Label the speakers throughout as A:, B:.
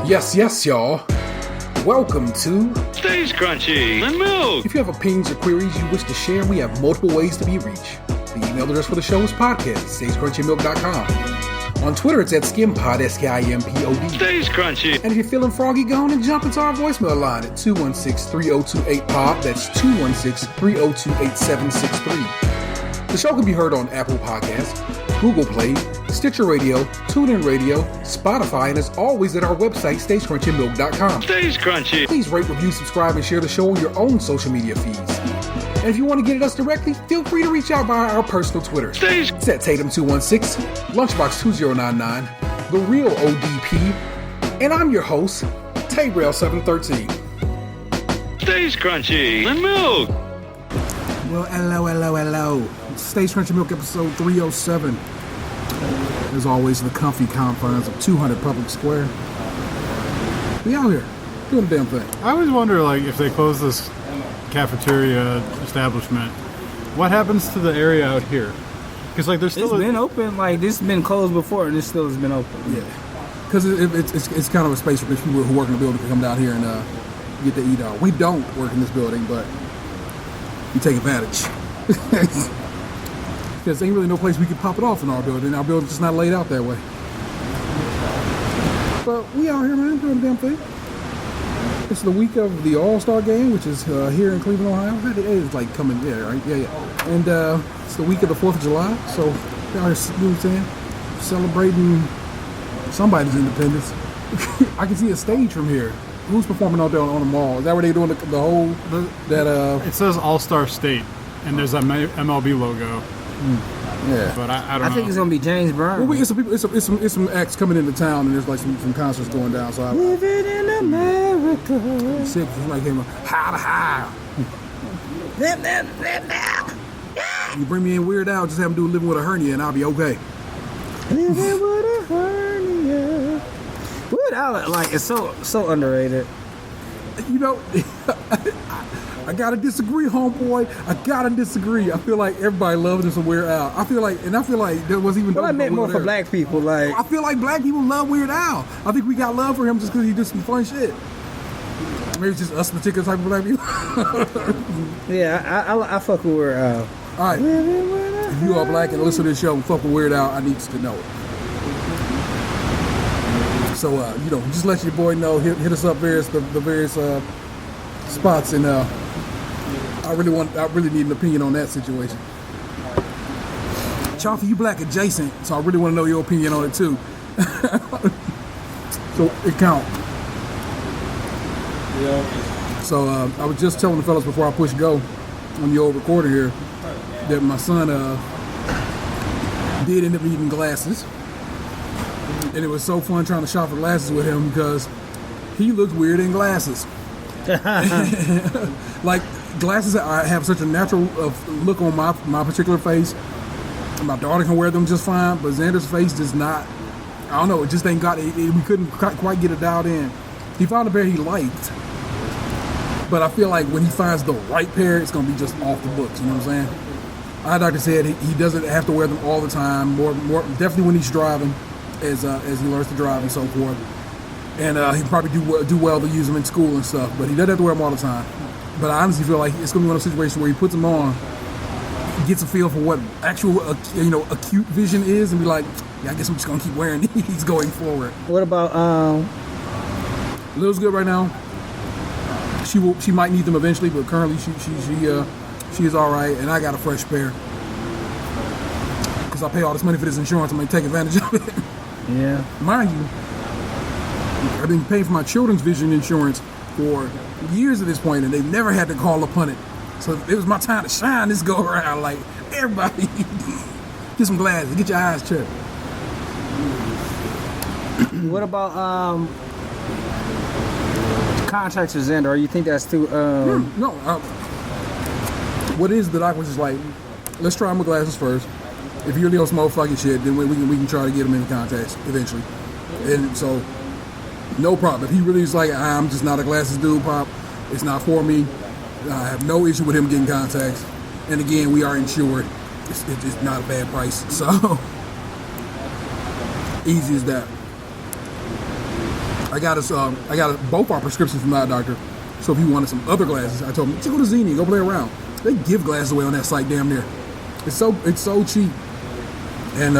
A: Yes, y'all. Welcome to
B: Stage Krunchy and Milk.
A: If you have opinions or queries you wish to share, we have multiple ways to be reached. The email address for the show is podcast@stagecrunchyandmilk.com. On Twitter, it's @skimpod, SKIMPOD.
B: Stage Krunchy.
A: And if you're feeling froggy, go on and jump into our voicemail line at 216-3028-POD. That's 216-302-8763. The show can be heard on Apple Podcasts, Google Play, Stitcher Radio, TuneIn Radio, Spotify, and as always at our website, stagecrunchyandmilk.com.
B: Stage Krunchy.
A: Please rate, review, subscribe, and share the show on your own social media feeds. And if you want to get at us directly, feel free to reach out via our personal Twitter.
B: Stage.
A: It's at Tatum216, Lunchbox2099, The Real ODP, and I'm your host, Tabrail713.
B: Stage Krunchy and Milk.
A: Well, hello. Stage Crunchy Milk episode 307. As always, the comfy confines of 200 Public Square. We out here doing the damn thing.
C: I always wonder, like, if they close this cafeteria establishment, what happens to the area out here? Because, like, there's still
D: been open. Like, this has been closed before, and it still has been open.
A: Yeah, because it's kind of a space for people who work in the building to come down here and get to eat out. We don't work in this building, but we take advantage. Because there ain't really no place we could pop it off in our building. Our building's just not laid out that way. But we out here, man, doing the damn thing. It's the week of the All-Star game, which is here in Cleveland, Ohio. It is like coming there, right? Yeah. And it's the week of the 4th of July. So we out here, you know what I'm saying? Celebrating somebody's independence. I can see a stage from here. Who's performing out there on the mall? Is that where they doing the whole
C: It says All-Star State, and there's a MLB logo.
A: Yeah,
C: but I don't know.
D: I think it's gonna be James Brown.
A: Well, it's some acts coming into town, and there's like some concerts going down. So
D: living in America.
A: Sick, like him, how. You bring me in Weird Al, just have him do Living with a Hernia, and I'll be okay.
D: Living with a hernia. Weird Al, like, it's so underrated.
A: You know, I gotta disagree, homeboy. I gotta disagree. I feel like everybody loves him some Weird Al. I feel like there wasn't even.
D: Well, I meant more for black people. Like,
A: I feel like black people love Weird Al. I think we got love for him just because he did some fun shit. Maybe it's just us particular type of black people.
D: Yeah, I fuck with Weird Al.
A: All right, if you are black and listen to this show and fuck with Weird Al, I need to know it. So just let your boy know. Hit us up the various spots, and I really need an opinion on that situation. Chaffee, you black adjacent, so I really want to know your opinion on it too. So it count. Yeah. So I was just telling the fellas before I push go on the old recorder here that my son did end up needing glasses, and it was so fun trying to shop for glasses with him because he looks weird in glasses. Like, glasses have such a natural look on my particular face. My daughter can wear them just fine, but Xander's face does not. I don't know, it just ain't got it. We couldn't quite get it dialed in. He found a pair he liked, but I feel like when he finds the right pair, it's gonna be just off the books. You know what I'm saying? Our doctor said he doesn't have to wear them all the time. More definitely when he's driving, as he learns to drive and so forth. And he'd probably do well to use them in school and stuff, but he doesn't have to wear them all the time. But I honestly feel like it's going to be one of those situations where he puts them on, gets a feel for what actual, acute vision is, and be like, yeah, I guess I'm just going to keep wearing these going forward.
D: What about
A: Lil's good right now. She might need them eventually, but currently she is all right, and I got a fresh pair because I pay all this money for this insurance. I'm going to take advantage of it.
D: Yeah,
A: mind you, I've been paying for my children's vision insurance for years at this point, and they've never had to call upon it. So it was my time to shine this go around. Like, everybody, get some glasses, get your eyes checked.
D: What about contracts with Xander? Or you think that's too?
A: No. What is the doc was just like, let's try him with glasses first. If you're really on some motherfucking shit, then we can try to get him into contacts eventually. And so, no problem. If he really is like, I'm just not a glasses dude, Pop, it's not for me. I have no issue with him getting contacts. And again, we are insured. It's not a bad price. So, easy as that. I got both our prescriptions from the eye doctor. So if he wanted some other glasses, I told him, just go to Veiny, go play around. They give glasses away on that site damn near. It's so cheap. And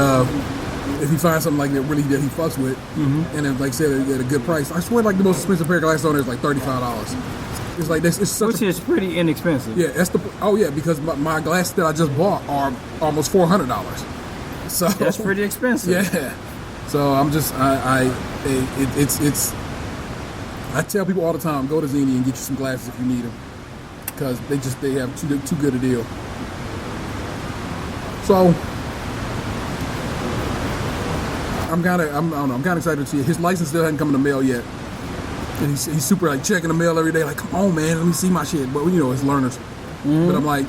A: if he finds something like that really that he fucks with, and then like I said at a good price, I swear like the most expensive pair of glasses on there is like $35. It's like this. It's such
D: Which is pretty inexpensive.
A: Yeah, that's because my glasses that I just bought are almost $400. So
D: That's pretty expensive.
A: Yeah. So I'm just I tell people all the time, go to Veiny and get you some glasses if you need them, because they have too good a deal. So I'm kind of excited to see it. His license still hasn't come in the mail yet, and he's super like checking the mail every day. Like, come on, man, let me see my shit. But you know, it's learners. But I'm like,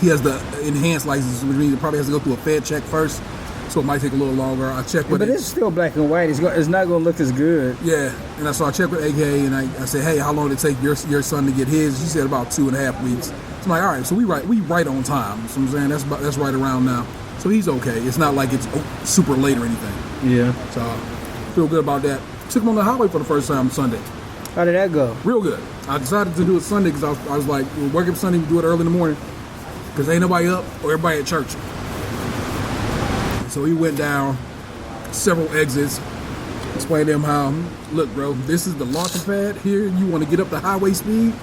A: he has the enhanced license, which means it probably has to go through a Fed check first, so it might take a little longer. I checked with
D: But it's still black and white. It's not going to look as good.
A: Yeah, and I checked with AK, and I said, hey, how long did it take your son to get his? She said about 2.5 weeks. So I'm like, all right, so we right on time. So I'm saying that's right around now. So he's okay. It's not like it's super late or anything.
D: Yeah.
A: So feel good about that. Took him on the highway for the first time Sunday.
D: How did that go?
A: Real good. I decided to do it Sunday because I was like, we'll work up Sunday, do it early in the morning, because ain't nobody up or everybody at church. So he went down several exits, explained to him how, look, bro, this is the launching pad here. You want to get up the highway speed,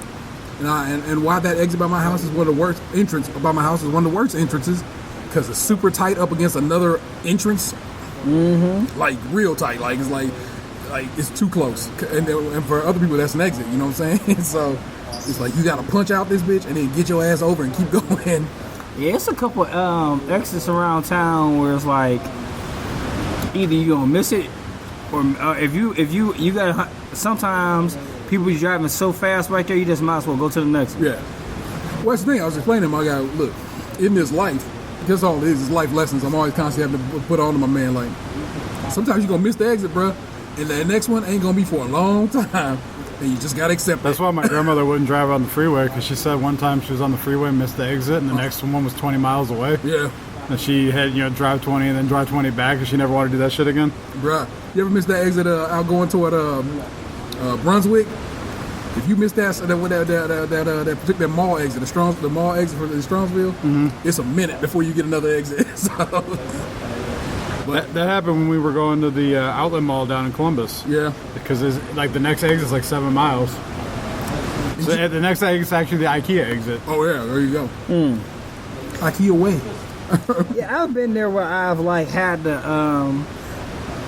A: and why that exit by my house is one of the worst entrance by my house is one of the worst entrances, because it's super tight up against another entrance, like real tight, like it's like it's too close. And for other people, that's an exit. You know what I'm saying? So it's like you got to punch out this bitch and then get your ass over and keep going.
D: Yeah, it's a couple exits around town where it's like either you gonna miss it, or if you gotta. Sometimes people be driving so fast right there, you just might as well go to the next one.
A: Yeah. Well, that's the thing. I was explaining to my guy, look, in this life, that's all it is life lessons. I'm always constantly having to put on to my man. Like, sometimes you're gonna miss the exit, bro, and the next one ain't gonna be for a long time. And you just gotta accept
C: That's
A: that.
C: why my grandmother wouldn't drive on the freeway, because she said one time she was on the freeway, missed the exit, and the next one was 20 miles away.
A: Yeah.
C: And she had, drive 20 and then drive 20 back, and she never wanted to do that shit again.
A: Bruh, you ever miss that exit out going toward Brunswick? If you miss that particular mall exit, the mall exit for Strongsville, it's a minute before you get another exit. So,
C: That happened when we were going to the outlet mall down in Columbus.
A: yeah.
C: Because the next exit is like 7 miles. So the next exit is actually the IKEA exit.
A: Oh yeah, there you go. IKEA way.
D: Yeah, I've been there where I've like had to.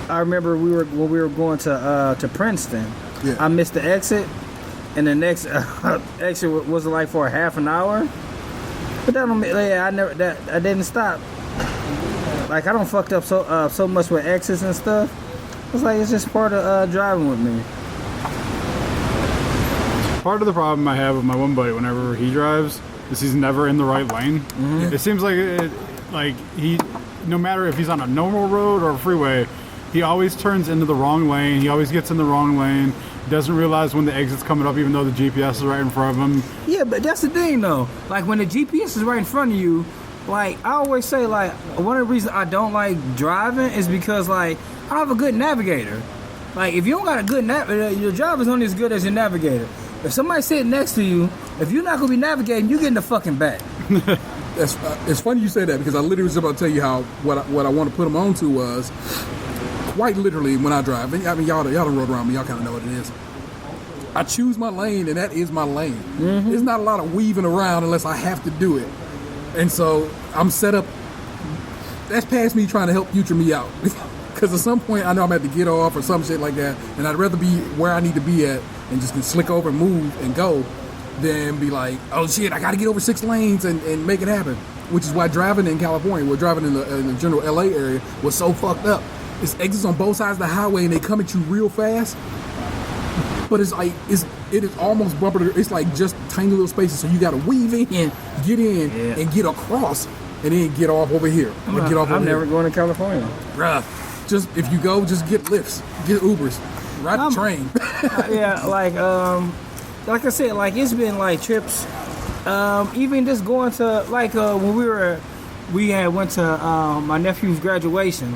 D: I remember when we were going to Princeton.
A: Yeah.
D: I missed the exit, and the next exit was like for a half an hour. But that don't mean, I didn't stop. Like I don't fucked up so much with exits and stuff. It's like it's just part of driving with me.
C: Part of the problem I have with my one buddy whenever he drives is he's never in the right lane. It seems like he, no matter if he's on a normal road or a freeway, he always turns into the wrong lane. He always gets in the wrong lane. Doesn't realize when the exit's coming up, even though the GPS is right in front of him.
D: Yeah, but that's the thing though. Like when the GPS is right in front of you, like I always say, like one of the reasons I don't like driving is because like I don't have a good navigator. Like if you don't got a good navigator, your driver's only as good as your navigator. If somebody's sitting next to you, if you're not gonna be navigating, you get in the fucking back.
A: It's funny you say that, because I literally was about to tell you how what I want to put them on to was quite literally when I drive. I mean, y'all done rode around me. Y'all kind of know what it is. I choose my lane, and that is my lane. There's not a lot of weaving around unless I have to do it. And so I'm set up. That's past me trying to help future me out. Because at some point I know I'm going to have to get off or some shit like that. And I'd rather be where I need to be at and just slick over and move and go than be like, oh shit, I got to get over 6 lanes and make it happen. Which is why driving in California, we're driving in the general LA area, was so fucked up. It's exits on both sides of the highway and they come at you real fast. But it is almost bumper to, it's like just tiny little spaces, so you got to weave in, get in, and get across, and then get off over here.
D: I'm never going to California.
A: Bruh, just if you go, just get lifts, get Ubers, ride the train.
D: Yeah, like I said, like it's been like trips. Even just going to like when we went to my nephew's graduation.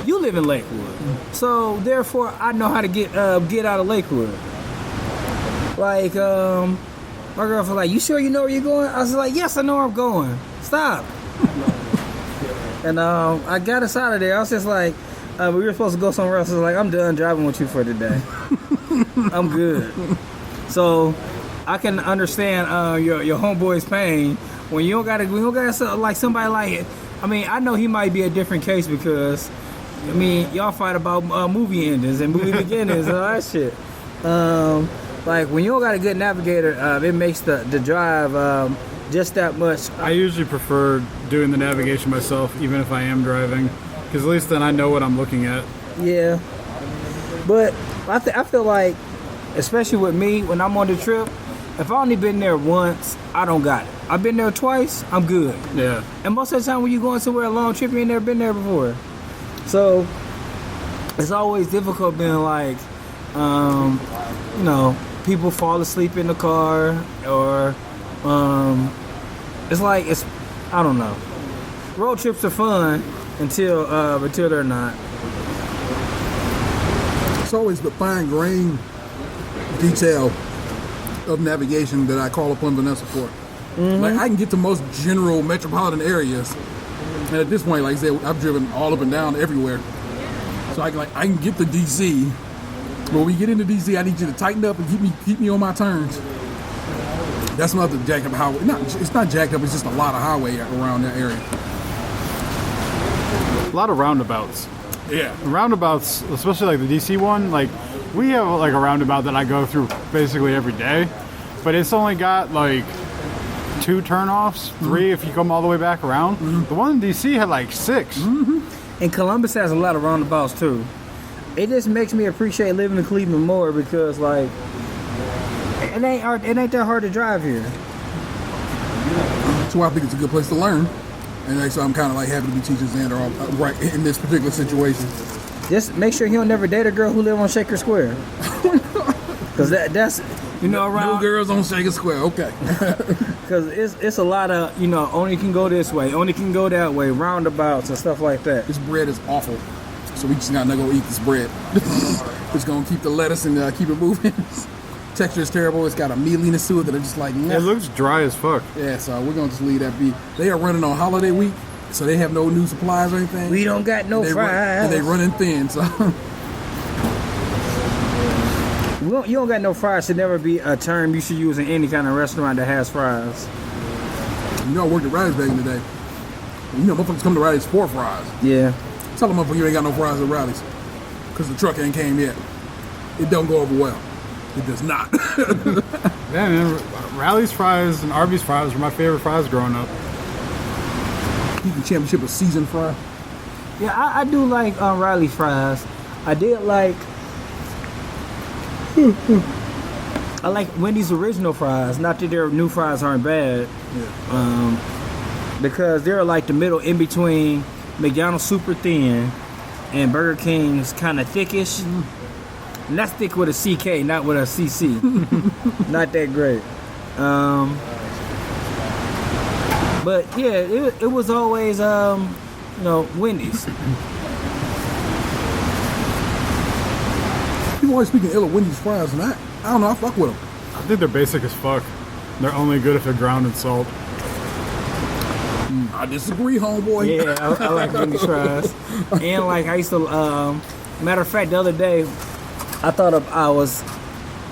D: You live in Lakewood, so therefore I know how to get out of Lakewood. Like, my girlfriend was like, "You sure you know where you're going?" I was like, "Yes, I know where I'm going. Stop." And I got us out of there. I was just like, we were supposed to go somewhere else. I was like, "I'm done driving with you for today. I'm good." So I can understand your homeboy's pain when you don't got like somebody like. I mean, I know he might be a different case because, I mean, y'all fight about movie endings and movie beginnings and all that shit. Like, when you don't got a good navigator, it makes the drive just that much.
C: I usually prefer doing the navigation myself, even if I am driving, because at least then I know what I'm looking at.
D: Yeah. But I feel like, especially with me, when I'm on the trip, if I only been there once, I don't got it. I've been there twice, I'm good.
C: Yeah.
D: And most of the time when you're going somewhere a long trip, you ain't never been there before. So, it's always difficult being like, you know, people fall asleep in the car, or I don't know. Road trips are fun until they're not.
A: It's always the fine-grained detail of navigation that I call upon Vanessa for. Like, I can get to most general metropolitan areas, and at this point, like I said, I've driven all up and down everywhere. So I can get to DC, but when we get into DC, I need you to tighten up and keep me on my turns. That's not the jacked up highway. It's not jacked up. It's just a lot of highway around that area.
C: A lot of roundabouts.
A: Yeah.
C: Roundabouts, especially like the DC one, like we have like a roundabout that I go through basically every day, but it's only got like 2 turnoffs, 3 if you come all the way back around. The one in DC had like 6.
D: And Columbus has a lot of roundabouts too. It just makes me appreciate living in Cleveland more because, like, it ain't that hard to drive here.
A: That's why I think it's a good place to learn. And so I'm kind of like happy to be teaching Xander right in this particular situation.
D: Just make sure he don't never date a girl who live on Shaker Square. Because that's, you know, around...
A: No girls on Shaker Square, okay.
D: Because it's a lot of, you know, only can go this way, only can go that way, roundabouts and stuff like that.
A: This bread is awful. So we just gotta go eat this bread. Just gonna keep the lettuce and keep it moving. Texture is terrible. It's got a mealiness to it that are just like...
C: It looks dry as fuck.
A: Yeah, so we're gonna just leave that be. They are running on holiday week, so they have no new supplies or anything.
D: We don't got no fries.
A: And they running thin, so...
D: You don't got no fries should never be a term you should use in any kind of restaurant that has fries.
A: You know, I worked at Riley's back in the day. You know, motherfuckers come to Riley's for fries.
D: Yeah.
A: Tell them motherfucker you ain't got no fries at Riley's. Because the truck ain't came yet. It don't go over well. It does not.
C: Yeah, man. Rally's fries and Arby's fries were my favorite fries growing up.
A: You can championship a seasoned fry.
D: Yeah, I do like Riley's fries. I did like... I like Wendys original fries. Not that their new fries aren't bad.
A: Yeah.
D: Because they're like the middle in between McDonald's super thin and Burger King's kind of thickish. And that's thick with a CK, not with a CC. Not that great. But yeah, it was always, you know, Wendys.
A: People always speaking ill of Wendy's fries, and I don't know, I fuck with them.
C: I think they're basic as fuck. They're only good if they're ground in salt.
A: I disagree, homeboy.
D: Yeah, I like Wendy's fries. And like I used to, matter of fact, the other day, I thought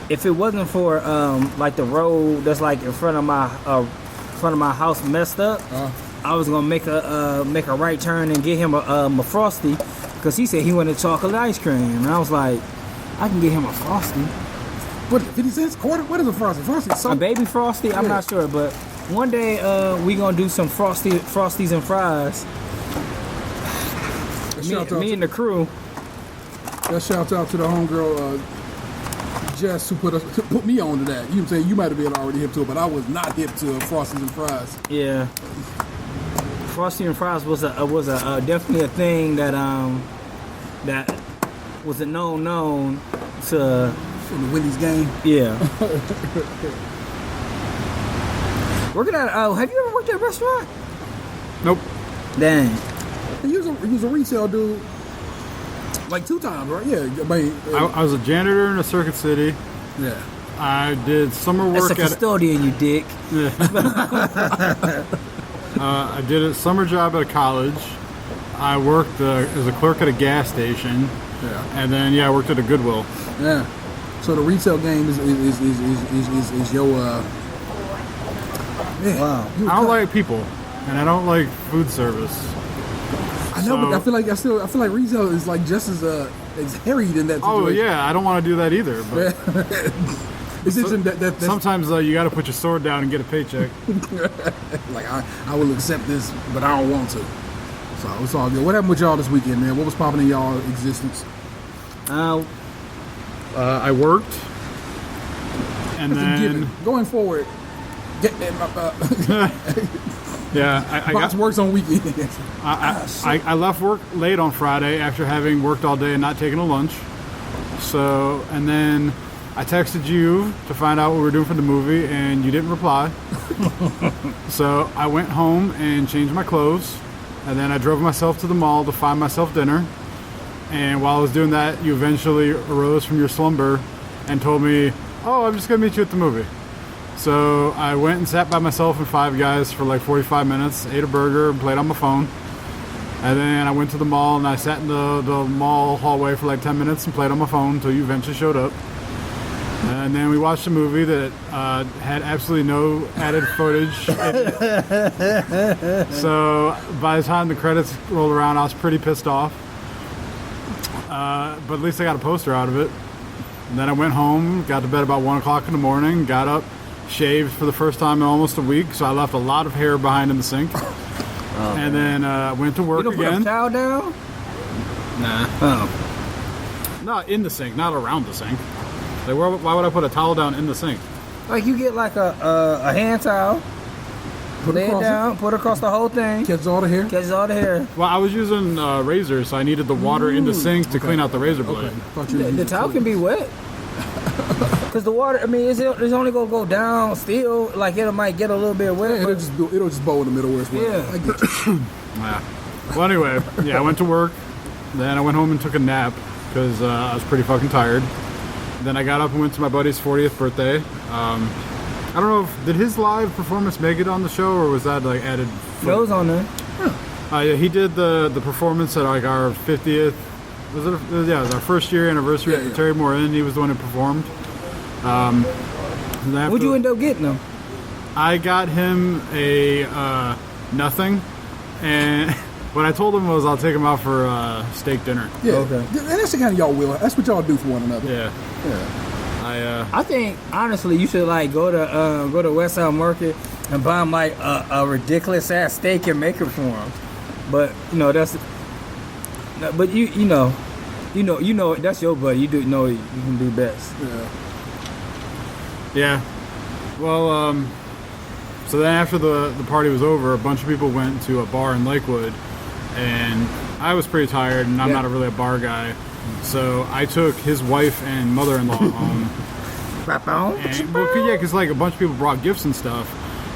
D: if it wasn't for like the road that's like in front of my house messed up, I was gonna make a right turn and get him a Frosty, because he said he wanted chocolate ice cream, and I was like, I can get him a Frosty.
A: What, 50 cents? Quarter? What is a Frosty? Frosty is
D: A baby Frosty? I'm not sure, but one day we gonna do some Frosties and fries. Me and the crew.
A: That shouts out to the homegirl Jess who put me on to that. You know what I'm saying? You might have been already hip to it, but I was not hip to Frosties and fries.
D: Yeah. Frosty and fries was a definitely a thing that was a known to
A: in the Wendy's game.
D: Yeah. Working at have you ever worked at a restaurant?
C: Nope.
D: Dang.
A: He was a retail dude. Like 2 times, right? Yeah. I mean,
C: I was a janitor in a Circuit City.
A: yeah.
C: I did summer
D: That's
C: work
D: a custodian, you dick.
C: I did a summer job at a college. I worked as a clerk at a gas station.
A: Yeah.
C: And then I worked at a Goodwill.
A: Yeah. So the retail game is your man,
D: Wow.
C: I don't like people, and I don't like food service.
A: I know, but
C: So-
A: I feel like retail is like just as harried in that situation.
C: Oh yeah, I don't want to do that either. But
A: It's just that's
C: sometimes you got to put your sword down and get a paycheck.
A: like I will accept this, but I don't want to. So it's all good. What happened with y'all this weekend, man? What was popping in y'all existence?
C: I worked, and
A: Forgiven.
C: then
A: Going forward,
C: I
A: Box works on weekends.
C: I left work late on Friday after having worked all day and not taking a lunch. So, and then I texted you to find out what we were doing for the movie, and you didn't reply. So I went home and changed my clothes, and then I drove myself to the mall to find myself dinner. And while I was doing that, you eventually arose from your slumber and told me, "Oh, I'm just gonna meet you at the movie." So I went and sat by myself in Five Guys for like 45 minutes, ate a burger, and played on my phone. And then I went to the mall and I sat in the mall hallway for like 10 minutes and played on my phone until you eventually showed up. And then we watched a movie that had absolutely no added footage. So by the time the credits rolled around, I was pretty pissed off. But at least I got a poster out of it. And then I went home, got to bed about 1 o'clock in the morning, got up, shaved for the first time in almost a week, so I left a lot of hair behind in the sink. And then went to work
D: You don't put a
C: again.
D: towel down?
C: Nah.
D: Oh.
C: Not in the sink, not around the sink. Like, why would I put a towel down in the sink?
D: Like you get like a hand towel, lay it
A: across
D: down, put it across the whole thing,
A: Catches all the hair.
D: catches all the hair.
C: Well, I was using razors, so I needed the water in the sink to clean out the razor blade.
A: Okay. Thought you were
D: The
A: using
D: towel can be wet. Cause the water, I mean, it's only gonna go down still. Like it might get a little bit wet.
A: Yeah,
D: but
A: it'll just bow in the middle where it's wet.
D: Yeah.
A: I get you.
C: Yeah. Well, anyway, I went to work. Then I went home and took a nap because I was pretty fucking tired. Then I got up and went to my buddy's 40th birthday. I don't know did his live performance make it on the show or was that like added?
D: goes on there.
C: Yeah, he did the performance at like our 50th. Was it? It was our first year anniversary at the Terry Moore Inn. He was the one who performed.
D: What'd you end up getting them?
C: I got him a nothing, and what I told him was I'll take him out for steak dinner.
A: Yeah.
D: Okay.
A: And that's the kind of y'all will. That's what y'all do for one another.
C: Yeah.
A: Yeah.
D: I think honestly, you should like go to West Side Market and buy him like a ridiculous ass steak and make it for him. But that's. But you know that's your buddy. You do know you can do best.
A: Yeah.
C: Yeah. Well, so then after the party was over, a bunch of people went to a bar in Lakewood, and I was pretty tired, and I'm
A: Yeah.
C: not really a bar guy. So I took his wife and mother-in-law home. And, because like a bunch of people brought gifts and stuff,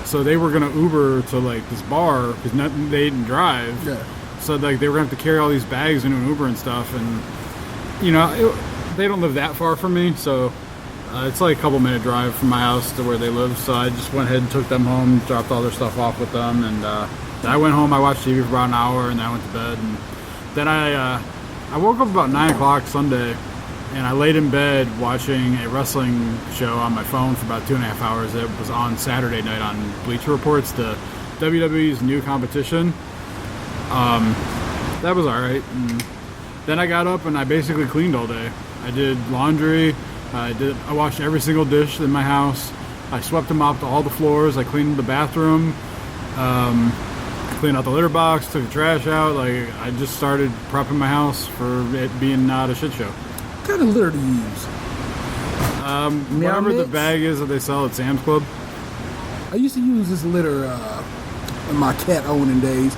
C: so they were gonna Uber to like this bar because they didn't drive.
A: Yeah.
C: So like they were gonna have to carry all these bags into an Uber and stuff, and they don't live that far from me, so it's like a couple-minute drive from my house to where they live. So I just went ahead and took them home, dropped all their stuff off with them, and then I went home. I watched TV for about an hour, and then I went to bed. And then I woke up about 9 o'clock Sunday, and I laid in bed watching a wrestling show on my phone for about 2.5 hours. It was on Saturday night on Bleacher Reports, the WWE's new competition. That was all right. And then I got up and I basically cleaned all day. I did laundry. I washed every single dish in my house. I swept and mopped all the floors. I cleaned the bathroom. Cleaned out the litter box. Took the trash out. Like I just started prepping my house for it being not a shit show.
A: What kind of litter do you use?
C: Whatever the
D: mix?
C: bag is that they sell at Sam's Club.
A: I used to use this litter in my cat owning days,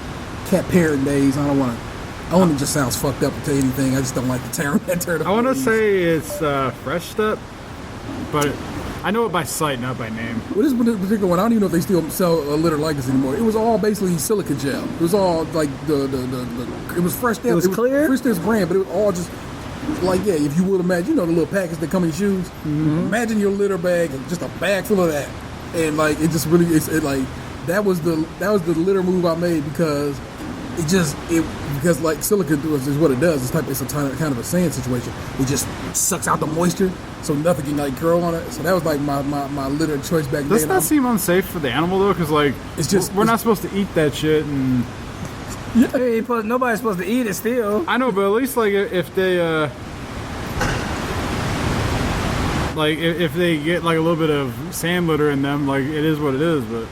A: cat parenting days. I don't want to. Owning just sounds fucked up to tell you anything. I just don't like the term.
C: I want to say it's Fresh Step, but I know it by sight, not by name.
A: Well, this particular one, I don't even know if they still sell a litter like this anymore. It was all basically silica gel. It was all like it was Fresh Step.
D: It was clear?
A: Fresh Step's brand, but it was all just like, yeah, if you would imagine, you know, the little packets that come in shoes. Imagine your litter bag, just a bag full of that, and like it just really, that was the litter move I made because because like silicone is what it does. It's a kind of a sand situation. It just sucks out the moisture, so nothing can like curl on it. So that was like my litter choice back then.
C: Doesn't that seem unsafe for the animal though? Because like we're not supposed to eat that shit, and
D: nobody's supposed to eat it still.
C: I know, but at least like if they if they get like a little bit of sand litter in them, like it is what it is. But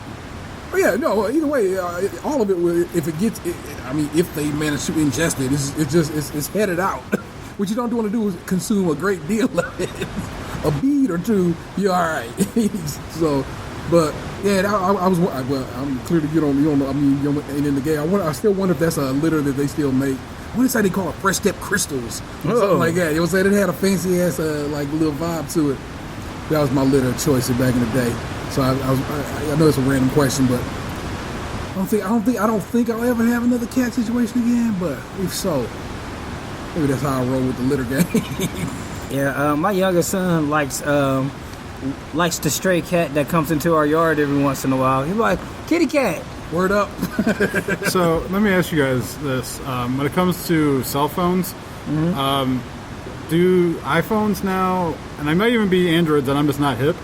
A: oh, yeah, no. Either way, all of it will. If it gets, if they manage to ingest it, it's headed out. What you don't want to do is consume a great deal of it. A bead or two, you're all right. So, but yeah, I was. Well, I'm clearly you don't know. I mean, you ain't in the game. I still wonder if that's a litter that they still make. What is that they call it? Fresh Step Crystals, something like that. It was that it had a fancy ass like little vibe to it. That was my litter choice back in the day. So I know it's a random question, but I don't think I'll ever have another cat situation again. But if so, maybe that's how I roll with the litter game.
D: Yeah, my youngest son likes the stray cat that comes into our yard every once in a while. He's like, kitty cat.
A: Word up.
C: So let me ask you guys this: when it comes to cell phones, do iPhones now, and I might even be Androids, and I'm just not hip.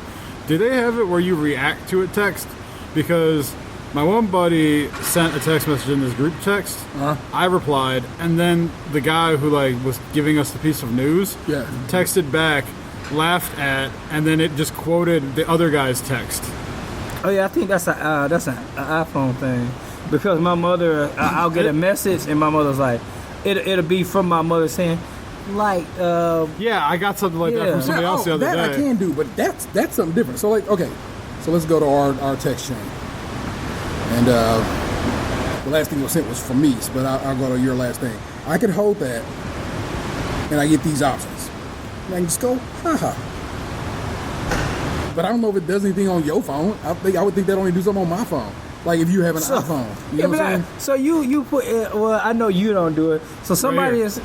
C: Do they have it where you react to a text? Because my one buddy sent a text message in this group text. I replied, and then the guy who like was giving us the piece of news texted back, laughed at, and then it just quoted the other guy's text.
D: Oh yeah, I think that's an iPhone thing. Because my mother, I'll get a message, and my mother's like, it'll be from my mother saying, like,
C: yeah, I got something like that from somebody else the other day.
A: That I can do, but that's something different. So like, okay, so let's go to our text chain. And the last thing you sent was from me, but I'll go to your last thing. I could hold that, and I get these options. And I can just go, haha. But I don't know if it does anything on your phone. I would think that only do something on my phone. Like if you have an iPhone. You know what I'm saying?
D: So you put it, well, I know you don't do it. So somebody is...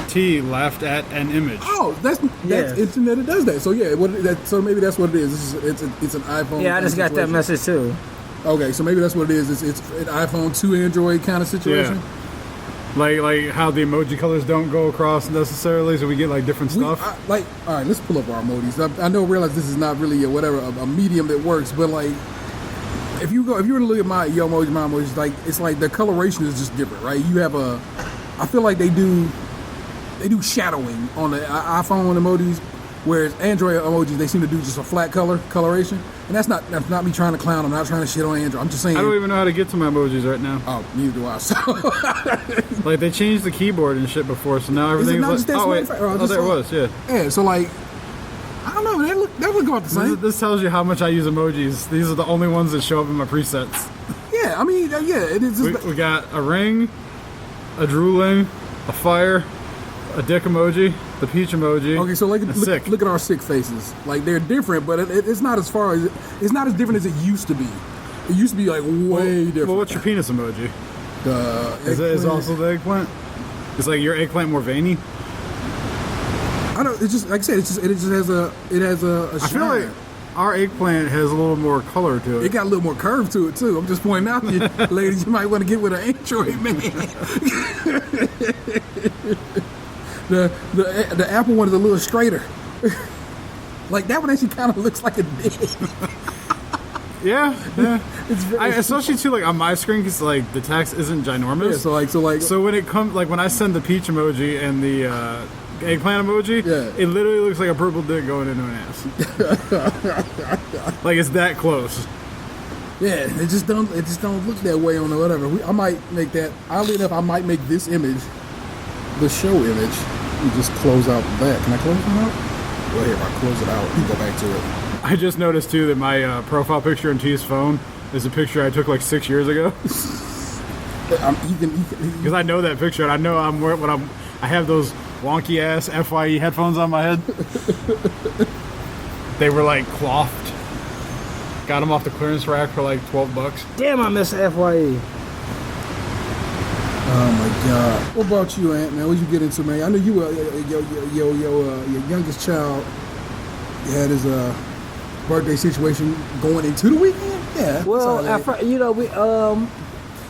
C: T laughed at an image.
A: Oh, that's internet. It does that. So yeah, so maybe that's what it is. It's an iPhone.
D: Yeah, I just got that message too.
A: Okay, so maybe that's what it is. It's an iPhone to Android kind of situation.
C: Yeah. Like how the emoji colors don't go across necessarily, so we get like different stuff.
A: All right, let's pull up our emojis. I realize this is not really a medium that works, but like if you were to look at my emojis, like it's like the coloration is just different, right? You have I feel like they do shadowing on the iPhone emojis, whereas Android emojis, they seem to do just a flat coloration. And that's not me trying to clown. I'm not trying to shit on Android. I'm just saying.
C: I don't even know how to get to my emojis right now.
A: Oh, neither do I. So
C: like they changed the keyboard and shit before, so now everything's like. Oh wait, there it was. Yeah.
A: Yeah. So like, I don't know. They look about the same.
C: This tells you how much I use emojis. These are the only ones that show up in my presets.
A: Yeah. I mean, yeah. It is.
C: We got a ring, a drooling, a fire, a dick emoji, the peach emoji.
A: Okay, so look at our sick faces. Like they're different, but it's not as different as it used to be. It used to be like way different.
C: Well, what's your penis emoji? Is also the eggplant? It's like your eggplant more veiny.
A: I don't. It's just like I said. It just has a shine.
C: I feel like our eggplant has a little more color to it.
A: It got a little more curve to it too. I'm just pointing out to you, ladies, you might want to get with an Android man. The Apple one is a little straighter. Like that one actually kind of looks like a dick.
C: Yeah. Especially too like on my screen because like the text isn't ginormous.
A: Yeah,
C: so when it comes like when I send the peach emoji and the eggplant emoji, it literally looks like a purple dick going into an ass. Like it's that close.
A: Yeah, it just don't look that way on the whatever. I might make that. Oddly enough, I might make this image the show image. You just close out that. Can I close it out? Well, here, if I close it out, you go back to it.
C: I just noticed too that my profile picture on T's phone is a picture I took like 6 years ago. Because I know that picture and I know I have those wonky ass FYE headphones on my head. They were like clothed. Got them off the clearance rack for like $12.
D: Damn, I miss FYE.
A: Oh my God! What about you, Aunt? Man, what you get into, man? I know you your youngest child had his birthday situation going into the weekend. Yeah.
D: Well, you know, we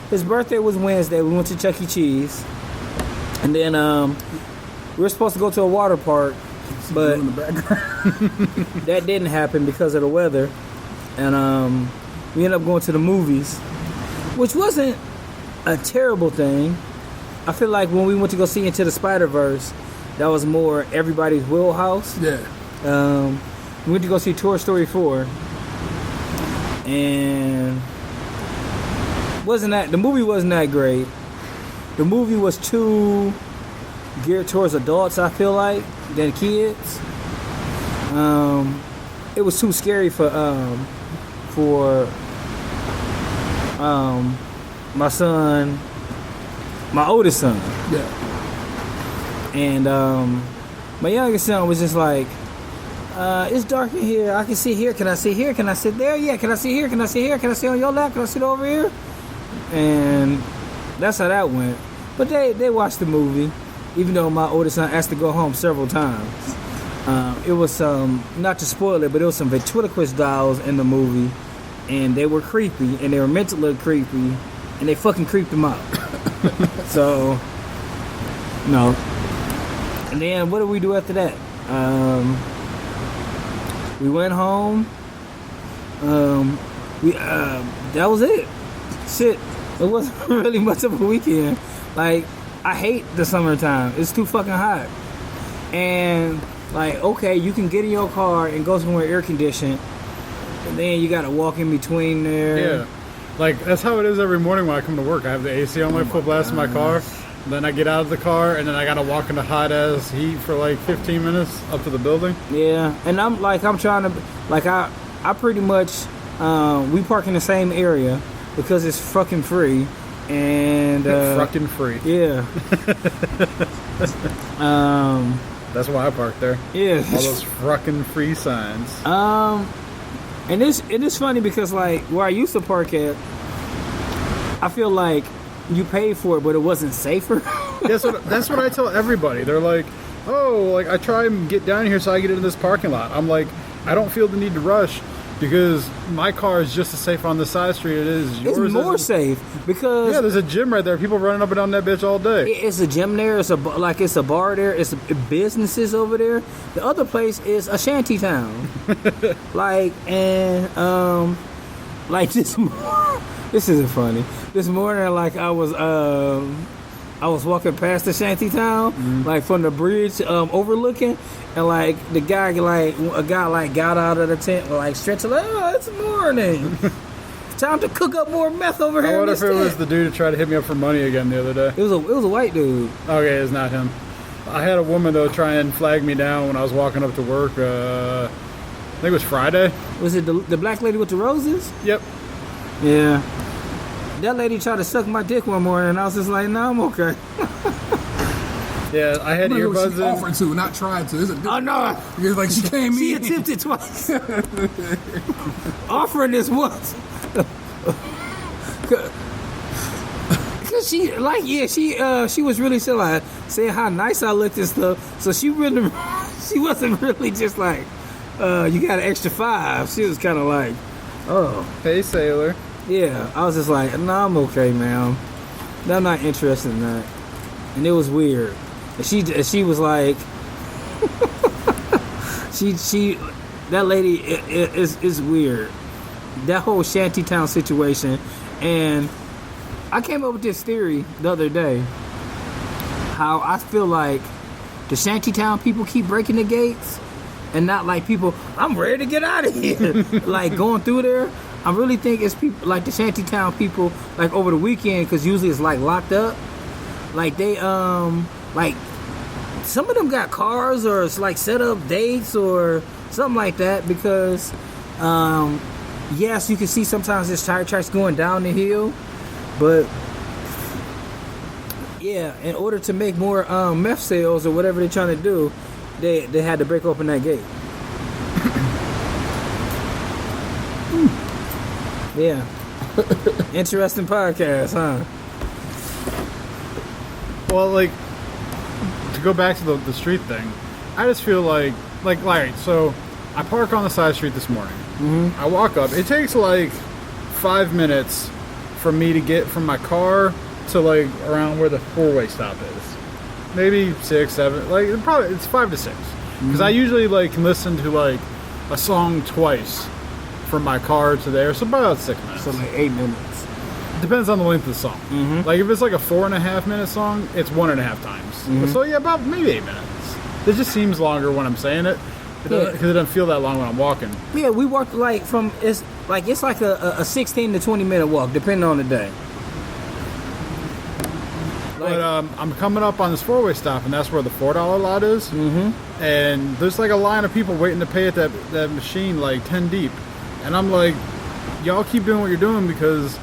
D: his birthday was Wednesday. We went to Chuck E. Cheese, and then we were supposed to go to a water park, but
A: in the background.
D: that didn't happen because of the weather, and we ended up going to the movies, which wasn't a terrible thing. I feel like when we went to go see Into the Spider-Verse, that was more everybody's wheelhouse.
A: Yeah.
D: We went to go see Toy Story 4, and the movie wasn't that great. The movie was too geared towards adults, I feel like, than kids. It was too scary for my son, my oldest son.
A: Yeah.
D: And my youngest son was just like, it's dark in here. I can see here. Can I see here? Can I sit there? Yeah. Can I see here? Can I see here? Can I sit on your lap? Can I sit over here? And that's how that went. But they watched the movie, even though my oldest son asked to go home several times. It was not to spoil it, but it was some ventriloquist dolls in the movie, and they were creepy, and they were meant to look creepy, and they fucking creeped them out. So, no. And then what did we do after that? We went home. That was it. Shit, it wasn't really much of a weekend. Like, I hate the summertime. It's too fucking hot. And like, okay, you can get in your car and go somewhere air conditioned, and then you gotta walk in between there.
C: Yeah. Like, that's how it is every morning when I come to work. I have the AC on my full blast in my car. Then I get out of the car, and then I gotta walk into hot-ass heat for like 15 minutes up to the building.
D: Yeah, and I'm trying to, like, I pretty much, we park in the same area because it's fucking free. And
C: fucking free.
D: Yeah.
C: That's why I park there.
D: Yeah.
C: All those fucking free signs.
D: And it's funny because, like, where I used to park at, I feel like you paid for it, but it wasn't safer.
C: That's what I tell everybody. They're like, oh, like, I try and get down here so I get into this parking lot. I'm like, I don't feel the need to rush because my car is just as safe on the side street as it is yours.
D: It's more safe because...
C: Yeah, there's a gym right there. People running up and down that bitch all day.
D: It's a gym there. It's a bar there. It's businesses over there. The other place is a shanty town. Like this. This isn't funny. This morning, like, I was walking past the shanty town, like from the bridge, overlooking, and like a guy got out of the tent, like stretching, like, oh, it's morning. Time to cook up more meth over here.
C: I wonder if it was the dude who tried to hit me up for money again the other day.
D: It was a white dude.
C: Okay, it's not him. I had a woman though try and flag me down when I was walking up to work. I think it was Friday.
D: Was it the black lady with the roses?
C: Yep.
D: Yeah. That lady tried to suck my dick one morning, and I was just like, no, I'm okay.
C: Yeah, I had earbuds
A: She offered to, not tried to.
D: Oh, no.
A: It's like she came
D: She
A: in.
D: attempted twice. Offering this once. Cause she was really saying how nice I looked and stuff. So she wasn't really just like, you got an extra 5. She was kind of like, oh.
C: Hey, sailor.
D: Yeah, I was just like, no, I'm okay, ma'am. I'm not interested in that. And it was weird. And she was like, that lady is weird. That whole shantytown situation. And I came up with this theory the other day. How I feel like the shantytown people keep breaking the gates, and not like people, I'm ready to get out of here. Like going through there. I really think it's people like the shantytown people, like over the weekend, because usually it's like locked up. Like they like some of them got cars or it's like set up dates or something like that, because yes, you can see sometimes there's tire tracks going down the hill, but yeah, in order to make more meth sales or whatever they're trying to do, they had to break open that gate. Yeah. Interesting podcast, huh?
C: Well, like, to go back to the street thing, I just feel like, all right, so I park on the side street this morning. Mm-hmm. I walk up. It takes like 5 minutes for me to get from my car to like around where the four-way stop is. Maybe 6, 7, like it's 5 to 6. Because I usually like can listen to like a song twice from my car to there, so about 6 minutes.
D: So like 8 minutes.
C: Depends on the length of the song. Mm-hmm. Like if it's like a 4.5 minute song, it's 1.5 times. Mm-hmm. So yeah, about maybe 8 minutes. It just seems longer when I'm saying it. Because it doesn't feel that long when I'm walking.
D: Yeah, we walked like it's like a 16 to 20 minute walk, depending on the day.
C: But I'm coming up on this four-way stop, and that's where the $4 lot is. Mm-hmm. And there's like a line of people waiting to pay at that machine, like 10 deep. And I'm like, y'all keep doing what you're doing because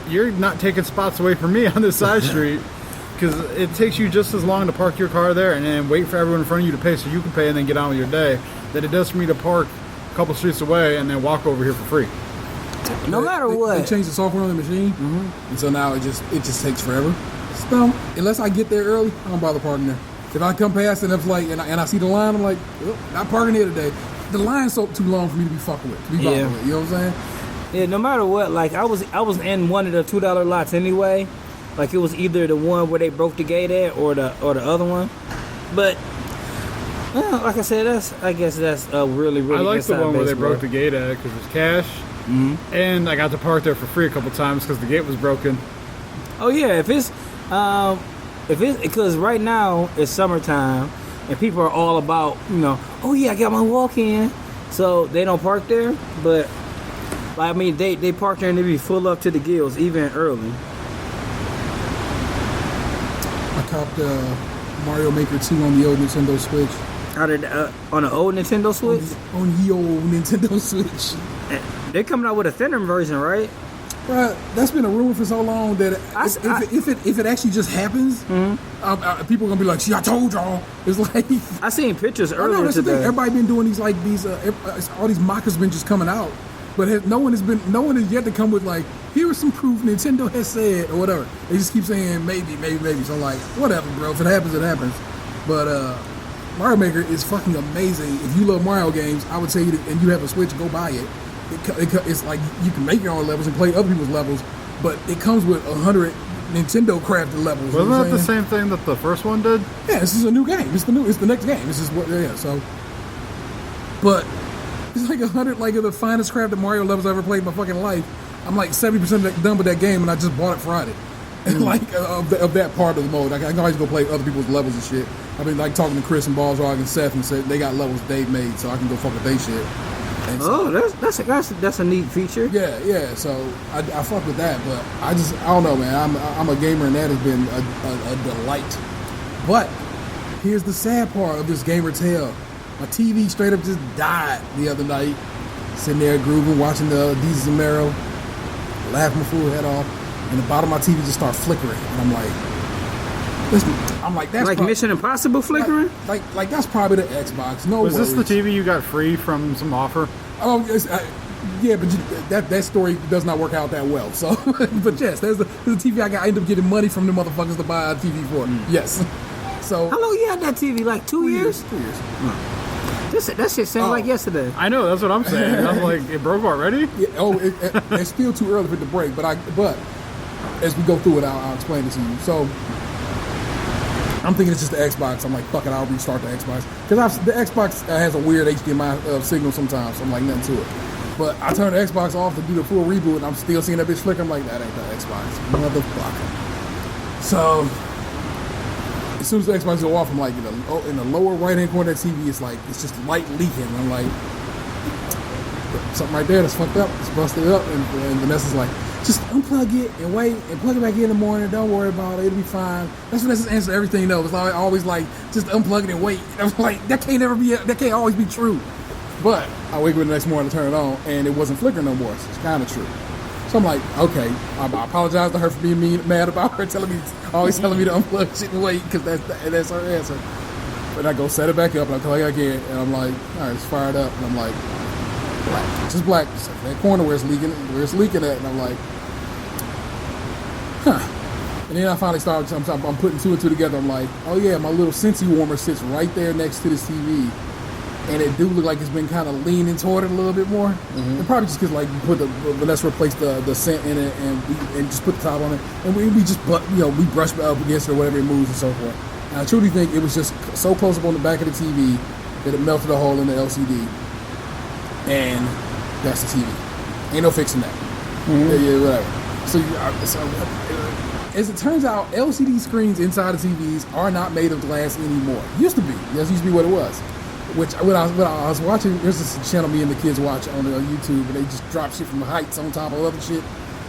C: you're not taking spots away from me on this side street. Because it takes you just as long to park your car there and then wait for everyone in front of you to pay so you can pay and then get on with your day that it does for me to park a couple streets away and then walk over here for free.
D: No matter what.
A: They changed the software on the machine, and so now it just takes forever. So unless I get there early, I don't bother parking there. If I come past and it's like, and I see the line, I'm like, oh, not parking here today. The line's so too long for me to be fucking with. You know what I'm saying?
D: Yeah, no matter what, like I was in one of the $2 lots anyway. Like it was either the one where they broke the gate at or the other one. But like I said, I guess that's a really
C: I like the one where they
D: baseball.
C: broke the gate at because it's cash, and I got to park there for free a couple times because the gate was broken.
D: Oh yeah, if it's because right now it's summertime and people are all about oh yeah, I got my walk in, so they don't park there. But I mean they park there and they be full up to the gills even early.
A: I copped Mario Maker 2 on the old Nintendo Switch.
D: On an old Nintendo Switch?
A: On the old Nintendo Switch.
D: They're coming out with a thinner version, right?
A: That's been a rumor for so long that if it actually just happens, people are gonna be like, "See, I told y'all." It's like
D: I seen pictures earlier
A: that's
D: today.
A: the thing. Everybody been doing these all these mockers been just coming out, but no one has yet to come with like, here is some proof Nintendo has said or whatever. They just keep saying maybe. So I'm like, whatever, bro. If it happens, it happens. But Mario Maker is fucking amazing. If you love Mario games, I would tell you and you have a Switch, go buy it. It's like you can make your own levels and play other people's levels, but it comes with 100 Nintendo crafted levels.
C: Wasn't that the same thing that the first one did?
A: Yeah, this is a new game. It's the next game. This is what so. But it's like 100 like of the finest crafted Mario levels I ever played in my fucking life. I'm like 70% done with that game, and I just bought it Friday. And like of that part of the mode, I can always go play other people's levels and shit. I've been like talking to Chris and Balzrog and Seth and said they got levels they've made, so I can go fuck with they shit. And
D: so, that's a neat feature.
A: Yeah. So I fuck with that, but I don't know, man. I'm a gamer, and that has been a delight. But here's the sad part of this gamer tale. My TV straight up just died the other night. Sitting there grooving, watching the Deezus and Mero, laughing my fool head off, and the bottom of my TV just started flickering, and I'm like, that's
D: like Mission Impossible flickering.
A: Like that's probably the Xbox. No,
C: was this the TV you got free from some offer?
A: Oh, yeah, but that story does not work out that well. So, but yes, there's a TV I ended up getting money from the motherfuckers to buy a TV for. Yes. So
D: how long you had that TV? Like 2 years?
A: 2 years.
D: That shit sounds like yesterday.
C: I know, that's what I'm saying. I'm like, it broke already?
A: Yeah, it's still too early for it to break. But as we go through it, I'll explain it to you. So I'm thinking it's just the Xbox. I'm like, fuck it, I'll restart the Xbox. Because the Xbox has a weird HDMI signal sometimes, so I'm like, nothing to it. But I turned the Xbox off to do the full reboot, and I'm still seeing that bitch flicker. I'm like, that ain't the Xbox. Motherfucker. So as soon as the Xbox go off, I'm like, in the lower right-hand corner of that TV, it's just light leaking. And I'm like, something right there that's fucked up. It's busted up. And Vanessa's like, just unplug it and wait and plug it back in the morning. Don't worry about it. It'll be fine. That's Vanessa's answer to everything, though. It's like always like, just unplug it and wait. And I'm like, that can't always be true. But I wake up the next morning to turn it on, and it wasn't flickering no more. So it's kind of true. So I'm like, okay, I apologize to her for being mad about her always telling me to unplug shit and wait, because that's her answer. But I go set it back up, and I plug it again, and I'm like, all right, it's fired up, and I'm like, black, just black. So that corner where it's leaking at, and I'm like, huh. And then I finally started, I'm putting two and two together. I'm like, oh yeah, my little Scentsy warmer sits right there next to this TV. And it do look like it's been kind of leaning toward it a little bit more. Mm-hmm. And probably just because like you put Vanessa replaced the scent in it and just put the top on it. And we just, we brush up against it or whatever it moves and so forth. And I truly think it was just so close up on the back of the TV that it melted a hole in the LCD. And that's the TV. Ain't no fixing that. Mm-hmm. Yeah, whatever. So as it turns out, LCD screens inside of TVs are not made of glass anymore. Used to be. That used to be what it was. Which when I was watching, there's this channel me and the kids watch on YouTube, and they just drop shit from the heights on top of other shit.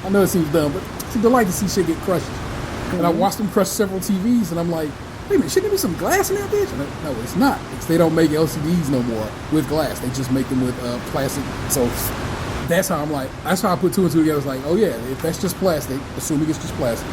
A: I know it seems dumb, but it's a delight to see shit get crushed. Mm-hmm. And I watched them crush several TVs, and I'm like, wait a minute, shouldn't there be some glass in that bitch? And no, it's not. They don't make LCDs no more with glass. They just make them with plastic. So that's how I put two and two together. It's like, oh yeah, if that's just plastic, assuming it's just plastic,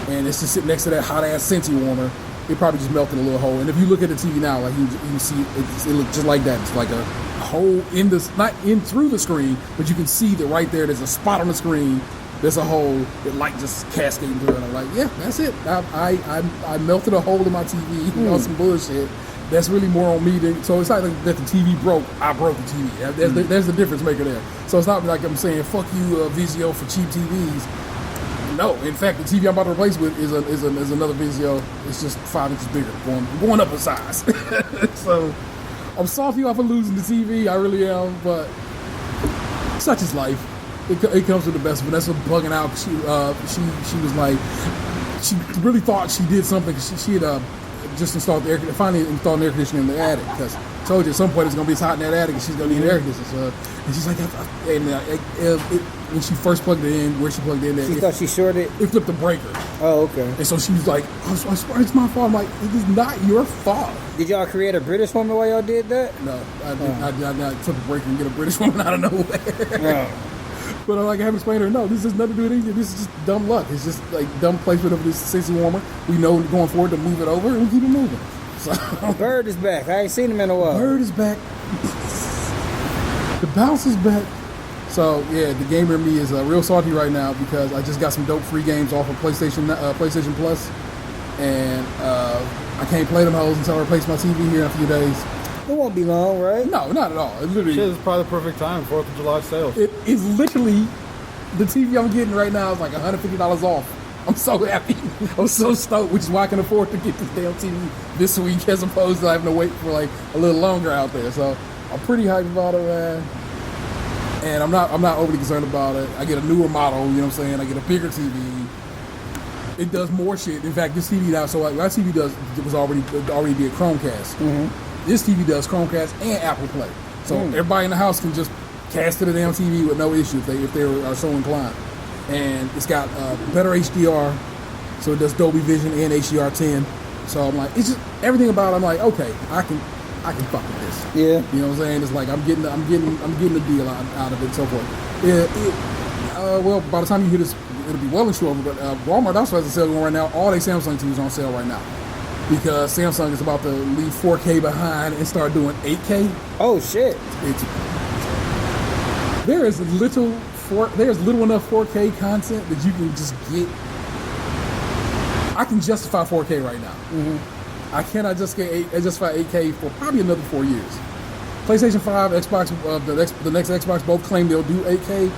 A: and it's just sitting next to that hot ass Scentsy warmer, it probably just melted a little hole. And if you look at the TV now, like you see, it looks just like that. It's like a hole in not in through the screen, but you can see that right there. There's a spot on the screen. There's a hole that light just cascading through, and I'm like, yeah, that's it. I melted a hole in my TV on some bullshit. That's really more on me than, so it's not like that the TV broke. I broke the TV. There's the difference maker there. So it's not like I'm saying fuck you, Vizio, for cheap TVs. No, in fact, the TV I'm about to replace with is another Vizio. It's just 5 inches bigger, going up in size. So I'm salty off of losing the TV. I really am, but such is life. It comes with the best. Vanessa bugging out. She was like, she really thought she did something. She had just finally installed an air conditioner in the attic, because I told you at some point it's gonna be hot in that attic and she's gonna need an air conditioner. So, and she's like, when she first plugged it in, where she plugged it in,
D: she thought she shorted.
A: It flipped the breaker.
D: Oh, okay.
A: And so she was like, I swear it's my fault. I'm like, it is not your fault.
D: Did y'all create a British woman while y'all did that?
A: No, I took a breaker and get a British woman out of nowhere.
C: No.
A: But I haven't explained to her, no, this has nothing to do with anything. This is just dumb luck. It's just like dumb placement of this Scentsy warmer. We know going forward to move it over, and we keep it moving. So,
D: Bird is back. I ain't seen him in a while.
A: Bird is back. The bounce is back. So yeah, the gamer in me is real salty right now because I just got some dope free games off of PlayStation Plus, and I can't play them hoes until I replace my TV here in a few days.
D: It won't be long, right?
A: No, not at all. It literally,
C: shit is probably the perfect time, 4th of July sales.
A: It is literally, the TV I'm getting right now is like $150 off. I'm so happy. I'm so stoked, which is why I can afford to get this damn TV this week as opposed to having to wait for like a little longer out there. So I'm pretty hyped about it, man. And I'm not overly concerned about it. I get a newer model, you know what I'm saying? I get a bigger TV. It does more shit. In fact, this TV now, so like my TV was already did Chromecast. Mm-hmm. This TV does Chromecast and Apple Play. So everybody in the house can just cast to the damn TV with no issue if they are so inclined. And it's got better HDR, so it does Dolby Vision and HDR10. So I'm like, it's just everything about it, I'm like, okay, I can fuck with this.
D: Yeah.
A: You know what I'm saying? It's like I'm getting a deal out of it and so forth. Yeah. Well, by the time you hear this, it'll be well and short. But Walmart also has a sale going right now. All their Samsung TVs are on sale right now, because Samsung is about to leave 4K behind and start doing 8K.
D: Oh shit!
A: There's little enough 4K content that you can just get. I can justify 4K right now. Mm-hmm. I cannot justify 8K for probably another 4 years. PlayStation 5, Xbox, the next Xbox both claim they'll do 8K.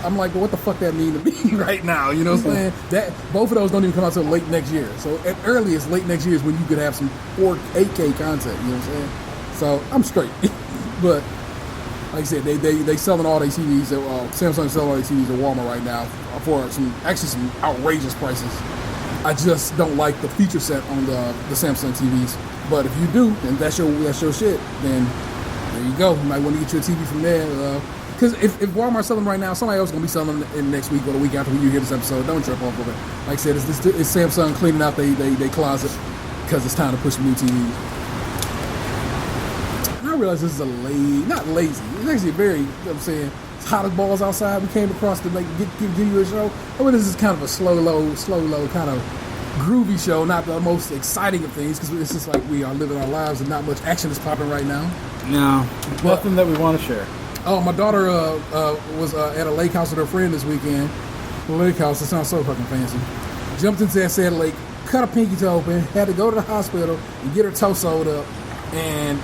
A: I'm like, well, what the fuck that mean to me right now? You know what I'm saying? That both of those don't even come out till late next year. So at earliest, late next year is when you could have some 8K content. You know what I'm saying? So I'm straight. But like I said, they selling all their TVs. Samsung selling all their TVs at Walmart right now for some outrageous prices. I just don't like the feature set on the Samsung TVs. But if you do, and that's your shit, then there you go. You might want to get your TV from there. Because if Walmart's selling them right now, somebody else is going to be selling them in next week or the week after when you hear this episode. Don't trip off of it. Like I said, it's Samsung cleaning out they closet because it's time to push new TVs. And I realize this is not lazy. It's actually very, you know what I'm saying, it's hot as balls outside. We came across to give you a show. I mean, this is kind of a slow, low, kind of groovy show. Not the most exciting of things because it's just like we are living our lives and not much action is popping right now.
C: No, nothing that we want to share.
A: Oh, my daughter was at a lake house with her friend this weekend. A lake house, it sounds so fucking fancy. jumped into that said lake, cut her pinky toe open, had to go to the hospital and get her toe sewed up, and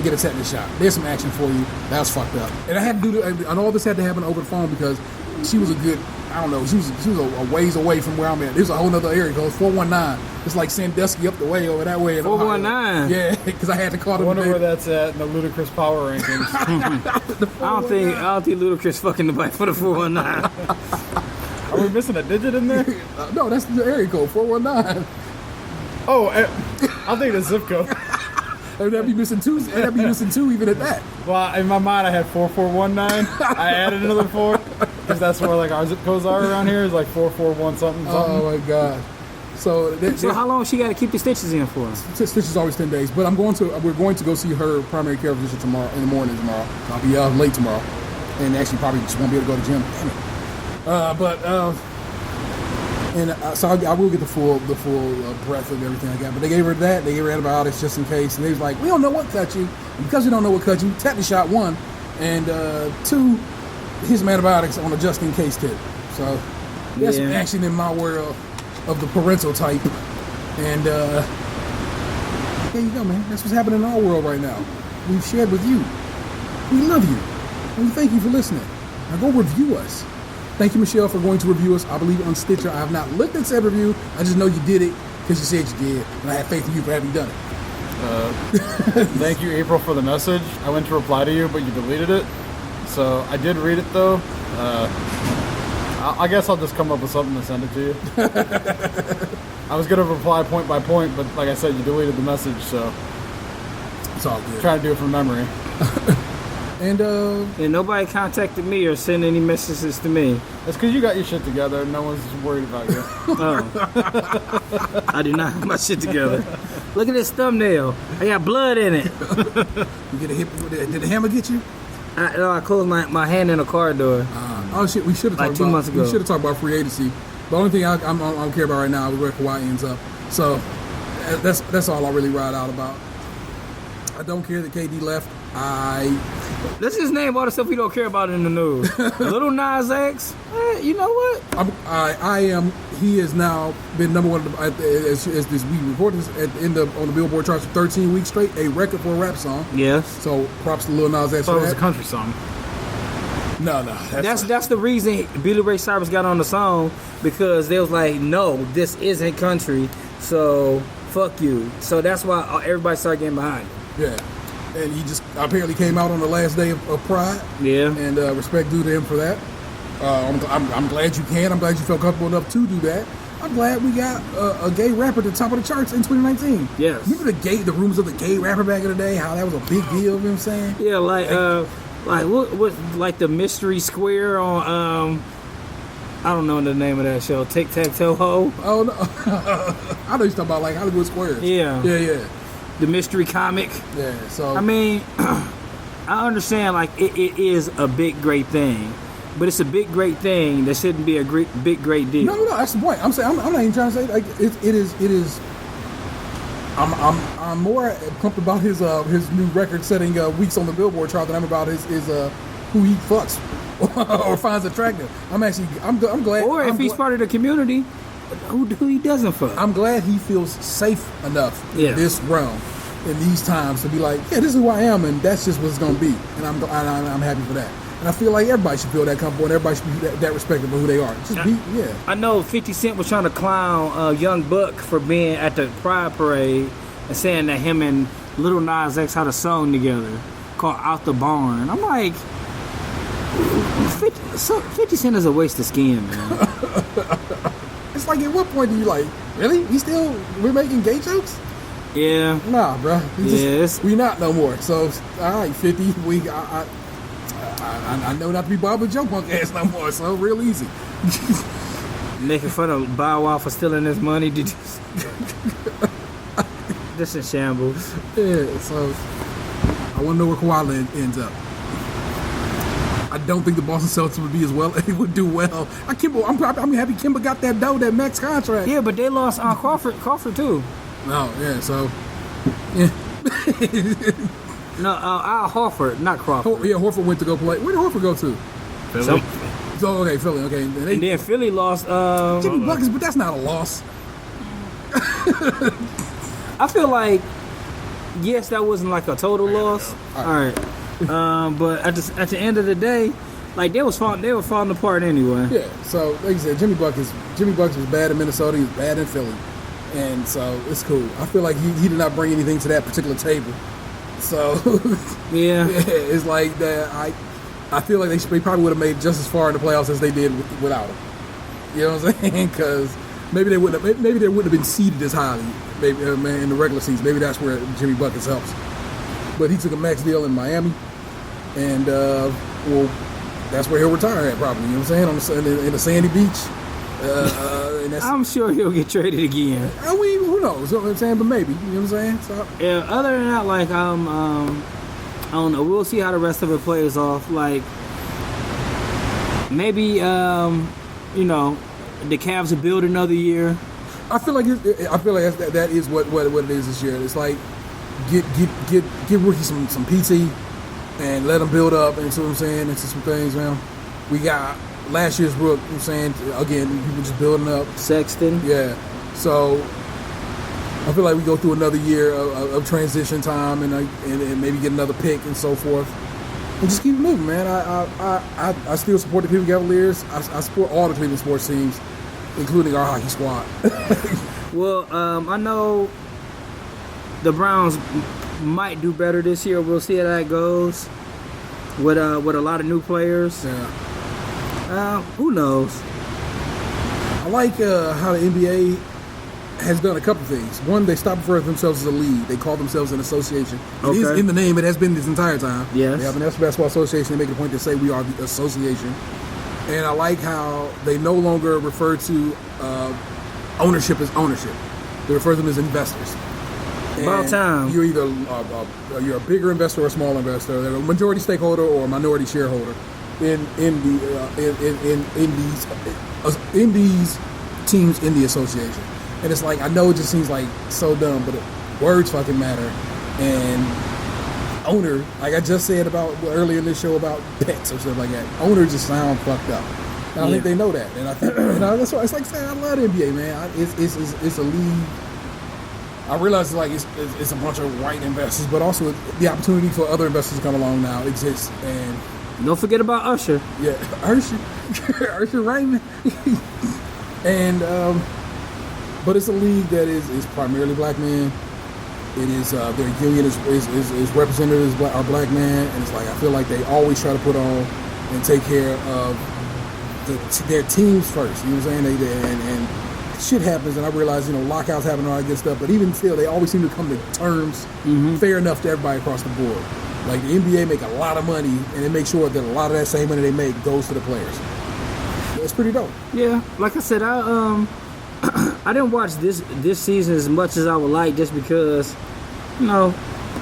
A: get a tetanus shot. There's some action for you. That was fucked up. And I had to do and all this had to happen over the phone because she was a good, I don't know, she was a ways away from where I'm at. There's a whole other area called 419. It's like Sandusky up the way over that way.
D: 419.
A: Yeah, because I had to call them.
C: I wonder where that's at in the ludicrous power rankings.
D: I don't think Ludacris fucking the bike for the 419.
C: Are we missing a digit in there?
A: No, that's the area code 419.
C: Oh, I'll take the zip code.
A: That'd be missing two. That'd be missing two even at that.
C: Well, in my mind, I had 4419. I added another 4 because that's where like our zip codes are around here. Is like 441 something.
A: Oh my god. So
D: how long she got to keep the stitches in for?
A: Stitches always 10 days. But we're going to go see her primary care physician tomorrow in the morning tomorrow. I'll be late tomorrow, and actually probably just won't be able to go to the gym. So I will get the full breadth of everything I got. But they gave her that. They gave her antibiotics just in case. And they was like, we don't know what cut you. And because we don't know what cut you, tetanus shot 1, and 2, here's some antibiotics on a just in case tip. So there's some action in my world of the parental type. And there you go, man. That's what's happening in our world right now. We've shared with you. We love you. And we thank you for listening. Now go review us. Thank you, Michelle, for going to review us. I believe on Stitcher. I have not looked at said review. I just know you did it because you said you did. And I have faith in you for having done it.
C: Thank you, April, for the message. I went to reply to you, but you deleted it. So I did read it, though. I guess I'll just come up with something to send it to you. I was going to reply point by point, but like I said, you deleted the message, so
A: it's all good.
C: Trying to do it from memory.
D: And nobody contacted me or sent any messages to me.
C: That's because you got your shit together. No one's worried about you.
D: Oh. I do not have my shit together. Look at this thumbnail. I got blood in it.
A: You get a hit? Did the hammer get you?
D: I closed my hand in a car door.
A: Oh shit! We should have talked
D: like 2 months ago.
A: We should have talked about free agency. The only thing I don't care about right now is where Kawhi ends up. So that's all I really ride out about. I don't care that KD left.
D: Let's just name all the stuff we don't care about in the news. Lil Nas X. You know what?
A: He has now been number one as this we reported on the Billboard charts for 13 weeks straight, a record for a rap song.
D: Yes.
A: So props to Lil Nas X.
C: So it was a country song.
A: No.
D: That's the reason Billy Ray Cyrus got on the song, because they was like, no, this isn't country, so fuck you. So that's why everybody started getting behind it.
A: Yeah. And he just apparently came out on the last day of Pride.
D: Yeah.
A: And respect due to him for that. I'm glad you can. I'm glad you felt comfortable enough to do that. I'm glad we got a gay rapper at the top of the charts in 2019.
D: Yes.
A: Remember the rumors of the gay rapper back in the day? How that was a big deal. You know what I'm saying?
D: Yeah, like what like the Mystery Square on I don't know the name of that show. Tic Tac Toe Ho.
A: Oh no. I know you're talking about like Hollywood Squares.
D: Yeah.
A: Yeah.
D: The mystery comic.
A: Yeah, so
D: I mean, I understand like it is a big great thing, but it's a big great thing that shouldn't be a big great deal.
A: No, that's the point. I'm saying I'm not even trying to say like it is. I'm more pumped about his new record-setting weeks on the Billboard chart than I'm about his who he fucks or finds attractive. I'm glad.
D: Or if he's part of the community, who he doesn't fuck.
A: I'm glad he feels safe enough in this realm, in these times, to be like, yeah, this is who I am, and that's just what it's gonna be, and I'm happy for that. And I feel like everybody should feel that comfortable, and everybody should be that respectful of who they are.
D: I know 50 Cent was trying to clown Young Buck for being at the Pride Parade and saying that him and Lil Nas X had a song together called Out the Barn. I'm like, 50 Cent is a waste of skin, man.
A: It's like, at what point do you like, really? We're making gay jokes?
D: Yeah.
A: Nah, bro. We not no more. So, all right, 50. I know not to be Bob and Joe punk ass no more. So real easy.
D: Making fun of Bow Wow for stealing his money. Did you? This is shambles.
A: Yeah. So I want to know where Kawhi ends up. I don't think the Boston Celtics would be as well. It would do well. I'm happy Kimba got that dough, that max contract.
D: Yeah, but they lost on Crawford too.
A: Oh yeah, so yeah.
D: No, Al Horford, not Crawford.
A: Horford went to go play. Where did Horford go to?
C: Philly.
A: So okay, Philly. Okay, and
D: And then Philly lost.
A: Jimmy Buckets, but that's not a loss.
D: I feel like yes, that wasn't like a total loss. All right. But at the end of the day, like they were falling apart anyway.
A: Yeah. So like you said, Jimmy Buckets was bad in Minnesota. He was bad in Philly, and so it's cool. I feel like he did not bring anything to that particular table. So
D: Yeah.
A: it's like that. I feel like they probably would have made just as far in the playoffs as they did without him. You know what I'm saying? Because maybe they wouldn't have been seeded as highly. Maybe in the regular season. Maybe that's where Jimmy Buckets helps. But he took a max deal in Miami, and well, that's where he'll retire at probably. You know what I'm saying? In the sandy beach. And that's,
D: I'm sure he'll get traded again.
A: I mean, who knows? You know what I'm saying? But maybe. You know what I'm saying? So,
D: Yeah. Other than that, like I don't know. We'll see how the rest of it plays off. Like maybe you know, the Cavs will build another year.
A: I feel like that is what it is this year. It's like get rookies some PT and let them build up into what I'm saying into some things, man. We got last year's rook. You know what I'm saying, again, people just building up.
D: Sexton.
A: Yeah. So I feel like we go through another year of transition time and maybe get another pick and so forth. And just keep it moving, man. I still support the Cleveland Cavaliers. I support all the Cleveland sports teams, including our hockey squad.
D: Well, I know the Browns might do better this year. We'll see how that goes with a lot of new players.
A: Yeah.
D: Who knows?
A: I like how the NBA has done a couple things. One, they stopped referring to themselves as a league. They call themselves an association. It is in the name. It has been this entire time.
D: Yes.
A: They have an Basketball Association. They make a point to say we are the association. And I like how they no longer refer to ownership as ownership. They refer to them as investors.
D: About
A: And
D: time.
A: You're either you're a bigger investor or a small investor. They're a majority stakeholder or a minority shareholder in these teams in the association. And it's like, I know it just seems like so dumb, but words fucking matter. And owner, like I just said about earlier in this show about pets or something like that, owner just sound fucked up. And I think they know that. And I think that's why it's like saying I love the NBA, man. It's a league. I realize it's a bunch of white investors, but also the opportunity for other investors to come along now exists. And
D: Don't forget about Usher.
A: yeah, Usher Raymond. And but it's a league that is primarily black men. It is their union is represented as our black man, and it's like I feel like they always try to put on and take care of their teams first. You know what I'm saying? And shit happens, and I realize lockouts happen and all that good stuff. But even still, they always seem to come to terms fair enough to everybody across the board. Like the NBA make a lot of money, and they make sure that a lot of that same money they make goes to the players. It's pretty dope.
D: Yeah, like I said, I didn't watch this season as much as I would like, just because,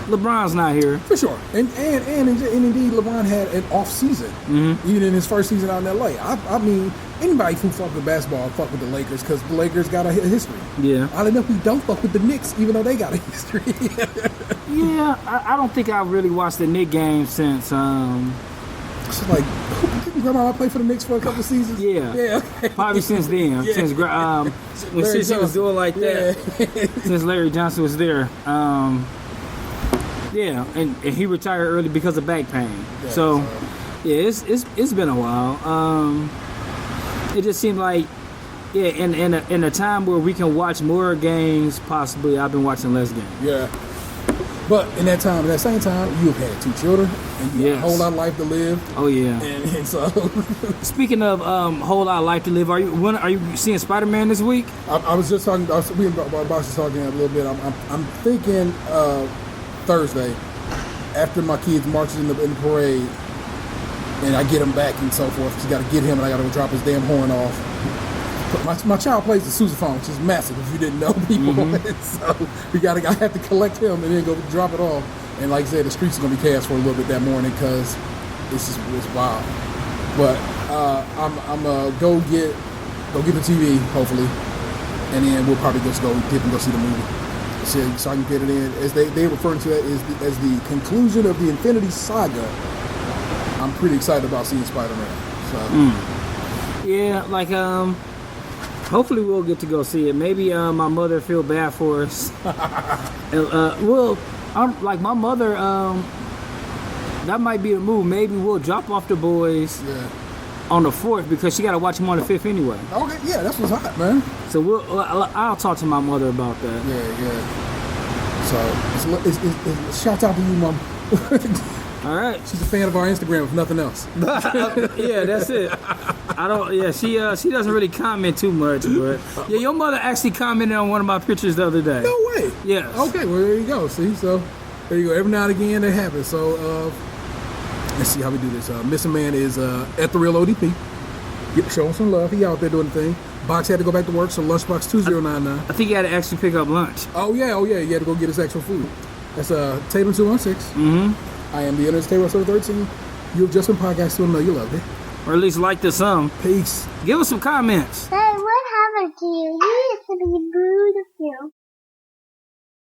D: LeBron's not here.
A: For sure. And indeed, LeBron had an off season, even in his first season out in LA. I mean, anybody who fuck with basketball fuck with the Lakers because the Lakers got a history.
D: Yeah.
A: I don't know who don't fuck with the Knicks, even though they got a history.
D: Yeah, I don't think I really watched the Knicks game since.
A: It's like, didn't Grandma play for the Knicks for a couple seasons?
D: Yeah.
A: Yeah, okay.
D: Probably since then.
A: Yeah.
D: Since when she was doing like that.
A: Yeah.
D: Since Larry Johnson was there. Yeah, and he retired early because of back pain.
A: Yeah,
D: so yeah, it's been a while. It just seemed like in a time where we can watch more games, possibly I've been watching less games.
A: Yeah. But in that same time, you have had 2 children, and you have a whole lot of life to live.
D: Oh yeah.
A: And so,
D: speaking of whole lot of life to live, are you seeing Spider-Man this week?
A: I was just talking. We about just talking a little bit. I'm thinking Thursday, after my kids marches in the parade, and I get him back and so forth. You got to get him, and I got to go drop his damn horn off. My child plays the sousaphone, which is massive if you didn't know, people. So I have to collect him and then go drop it off. And like I said, the streets are gonna be chaos for a little bit that morning because it's wild. But I'm go get the TV hopefully, and then we'll probably just go dip and go see the movie. So I can get it in. As they referring to that as the conclusion of the Infinity Saga. I'm pretty excited about seeing Spider-Man. So.
D: Yeah, like hopefully we'll get to go see it. Maybe my mother feel bad for us. Well, I'm like my mother. That might be the move. Maybe we'll drop off the boys on the 4th because she got to watch them on the 5th anyway.
A: Okay, yeah, that's what's hot, man.
D: So I'll talk to my mother about that.
A: Yeah. So it's shout out to you, Mom.
D: All right.
A: She's a fan of our Instagram, if nothing else.
D: Yeah, that's it. I don't. Yeah, she doesn't really comment too much, but yeah, your mother actually commented on one of my pictures the other day.
A: No way.
D: Yes.
A: Okay, well there you go. See, so there you go. Every now and again that happens. So let's see how we do this. Missing Man is at the real ODP. Show him some love. He out there doing the thing. Box had to go back to work, so Lunchbox 2099.
D: I think he had to actually pick up lunch.
A: Oh yeah. He had to go get his actual food. That's Tatum 216.
D: Mm-hmm.
A: I am the Internet Table 13. You've just been podcast, you'll know you loved it.
D: Or at least like the song.
A: Peace.
D: Give us some comments.
E: Hey, what happened to you? You used to be beautiful.